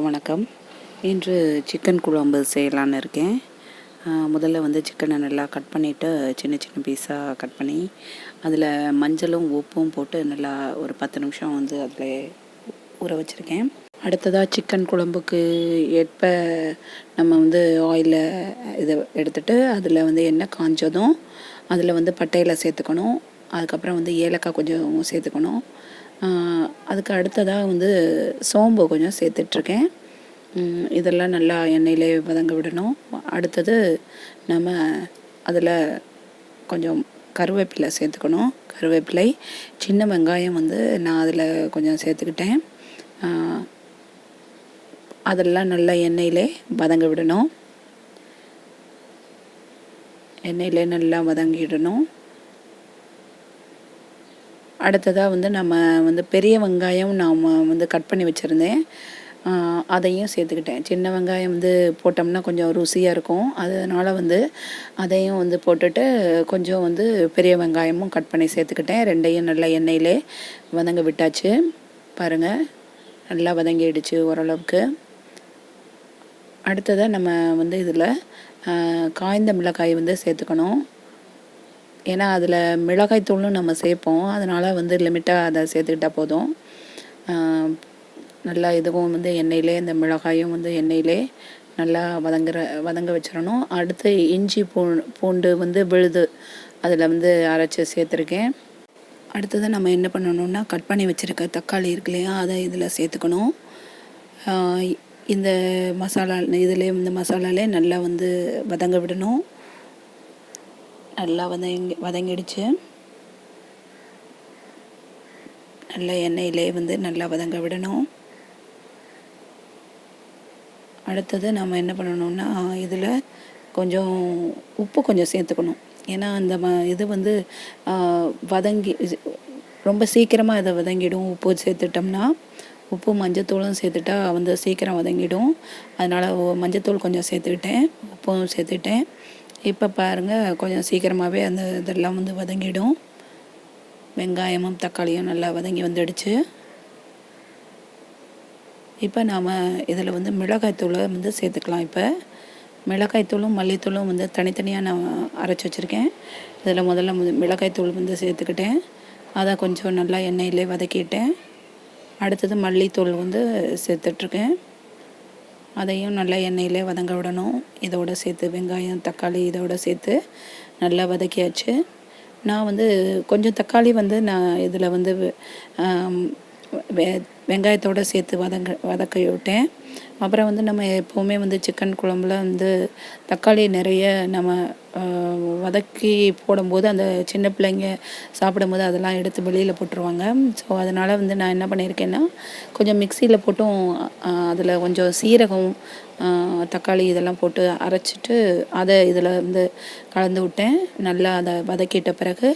வணக்கம். இன்று சிக்கன் குழம்பு செய்யலான்னு இருக்கேன். முதல்ல சிக்கனை நல்லா கட் பண்ணிவிட்டு சின்ன சின்ன பீஸாக கட் பண்ணி அதில் மஞ்சளும் உப்பும் போட்டு நல்லா ஒரு 10 நிமிஷம் அதில் ஊற வச்சுருக்கேன். அடுத்ததாக சிக்கன் குழம்புக்கு ஏற்ப நம்ம ஆயிலில் இதை எடுத்துகிட்டு அதில் எண்ணெய் காஞ்சதும் அதில் பட்டையில் சேர்த்துக்கணும். அதுக்கப்புறம் ஏலக்காய் கொஞ்சம் சேர்த்துக்கணும். அதுக்கு அடுத்ததாக சோம்பு கொஞ்சம் சேர்த்துட்ருக்கேன். இதெல்லாம் நல்லா எண்ணெயிலே வதங்க விடணும். அடுத்தது நம்ம அதில் கொஞ்சம் கருவேப்பிலை சேர்த்துக்கணும். கருவேப்பிலை, சின்ன வெங்காயம் நான் அதில் கொஞ்சம் சேர்த்துக்கிட்டேன். அதெல்லாம் நல்லா எண்ணெயிலே வதங்க விடணும். எண்ணெயிலே நல்லா வதங்கிடணும். அடுத்ததாக நம்ம பெரிய வெங்காயம் நாம் கட் பண்ணி வச்சுருந்தேன். அதையும் சேர்த்துக்கிட்டேன். சின்ன வெங்காயம் போட்டோம்னா கொஞ்சம் ருசியாக இருக்கும். அதனால் அதையும் போட்டுட்டு கொஞ்சம் பெரிய வெங்காயமும் கட் பண்ணி சேர்த்துக்கிட்டேன். ரெண்டையும் நல்லா எண்ணெயிலே வதங்க விட்டாச்சு. பாருங்கள், நல்லா வதங்கிடுச்சு ஓரளவுக்கு. அடுத்ததாக நம்ம இதில் காய்ந்த மிளகாய் சேர்த்துக்கணும். ஏன்னா அதில் மிளகாய் தூளும் நம்ம சேர்ப்போம். அதனால் லிமிட்டாக அதை சேர்த்துக்கிட்டால் போதும். நல்லா இதுவும் எண்ணெயிலே இந்த மிளகாயும் எண்ணெயிலே நல்லா வதங்க வச்சிடணும். அடுத்து இஞ்சி பூண்டு விழுது அதில் அரைச்சி சேர்த்துருக்கேன். அடுத்தது நம்ம என்ன பண்ணணுன்னா, கட் பண்ணி வச்சுருக்க தக்காளி இருக்கு இல்லையா, அதை இதில் சேர்த்துக்கணும். இந்த மசாலா இந்த மசாலாலே நல்லா வதங்க விடணும். நல்லா வதங்கிடுச்சு. நல்லா எண்ணெயிலே நல்லா வதங்க விடணும். அடுத்தது நம்ம என்ன பண்ணணும்னா, இதில் கொஞ்சம் உப்பு கொஞ்சம் சேர்த்துக்கணும். ஏன்னா அந்த இது வதங்கி ரொம்ப சீக்கிரமாக இதை வதங்கிடும். உப்பு சேர்த்துட்டோம்னா, உப்பு மஞ்சத்தூளும் சேர்த்துட்டா சீக்கிரம் வதங்கிடும். அதனால் மஞ்சத்தூள் கொஞ்சம் சேர்த்துக்கிட்டேன், உப்பும் சேர்த்துட்டேன். இப்போ பாருங்கள், கொஞ்சம் சீக்கிரமாகவே அந்த இதெல்லாம் வதங்கிடும். வெங்காயமும் தக்காளியும் நல்லா வதங்கி வந்துடுச்சு. இப்போ நாம் இதில் மிளகாய்த்தூளை சேர்த்துக்கலாம். இப்போ மிளகாய்த்தூளும் மல்லித்தூளும் தனித்தனியாக நான் அரைச்சி வச்சுருக்கேன். இதில் முதல்ல மிளகாய்த்தூள் சேர்த்துக்கிட்டேன். அதை கொஞ்சம் நல்லா எண்ணெயிலே வதக்கிட்டேன். அடுத்தது மல்லித்தூள் சேர்த்துட்ருக்கேன். அதையும் நல்லா எண்ணெயிலே வதங்க விடணும். இதோடு சேர்த்து வெங்காயம் தக்காளி இதோடு சேர்த்து நல்லா வதக்கியாச்சு. நான் கொஞ்சம் தக்காளி நான் இதில் வெங்காயத்தோடு சேர்த்து வதக்கி விட்டேன். அப்புறம் நம்ம எப்போவுமே சிக்கன் குழம்புல தக்காளி நிறைய நம்ம வதக்கி போடும்போது அந்த சின்ன பிள்ளைங்க சாப்பிடும்போது அதெல்லாம் எடுத்து வெளியில் போட்டுருவாங்க. ஸோ அதனால் நான் என்ன பண்ணியிருக்கேன்னா, கொஞ்சம் மிக்சியில் போட்டும் அதில் கொஞ்சம் சீரகம் தக்காளி இதெல்லாம் போட்டு அரைச்சிட்டு அதை இதில் கலந்து விட்டேன். நல்லா அதை வதக்கிட்ட பிறகு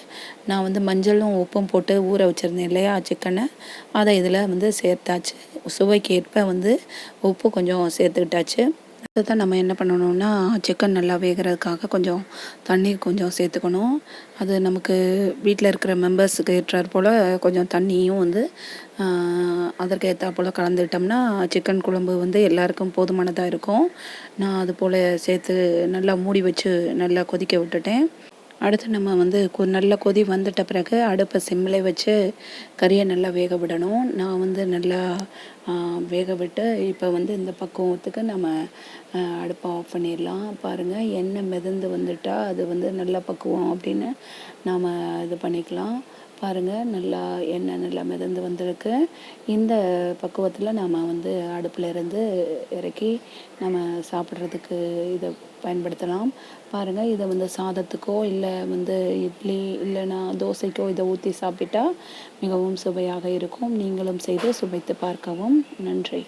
நான் மஞ்சளும் உப்பும் போட்டு ஊற வச்சுருந்தேன் இல்லையா சிக்கனை, அதை இதில் சேர்த்தாச்சு. சுவைக்கு ஏற்ப உப்பு கொஞ்சம் சேர்த்துக்கிட்டாச்சு. அதுதான் நம்ம என்ன பண்ணணும்னா, சிக்கன் நல்லா வேகிறதுக்காக கொஞ்சம் தண்ணீர் கொஞ்சம் சேர்த்துக்கணும். அது நமக்கு வீட்டில் இருக்கிற மெம்பர்ஸுக்கு ஏற்றாற் போல் கொஞ்சம் தண்ணியும் அதற்கு ஏற்றாற்போல் கலந்துக்கிட்டோம்னா சிக்கன் குழம்பு எல்லாருக்கும் போதுமானதாக இருக்கும். நான் அது போல் சேர்த்து நல்லா மூடி வச்சு நல்லா கொதிக்க விட்டுட்டேன். அடுத்து நம்ம நல்ல கொதி வந்துட்ட பிறகு அடுப்பை சிம்மில் வச்சு கறியை நல்லா வேக விடணும். நான் நல்லா வேக விட்டு இப்போ இந்த பக்குவத்துக்கு நம்ம அடுப்பை ஆஃப் பண்ணிடலாம். பாருங்கள், எண்ணெய் மிதந்து வந்துட்டால் அது நல்ல பக்குவம் அப்படின்னு நாம் இது பண்ணிக்கலாம். பாருங்கள், நல்லா எண்ணெய் நல்லா மிதந்து வந்திருக்கு. இந்த பக்குவத்தில் நாம் அடுப்பில் இருந்து இறக்கி நம்ம சாப்பிட்றதுக்கு இதை பயன்படுத்தலாம். பாருங்கள், இதை சாதத்துக்கோ இல்லை இட்லி இல்லைன்னா தோசைக்கோ இதை ஊற்றி சாப்பிட்டா மிகவும் சுவையாக இருக்கும். நீங்களும் செய்து சுவைத்து பார்க்கவும். நன்றி.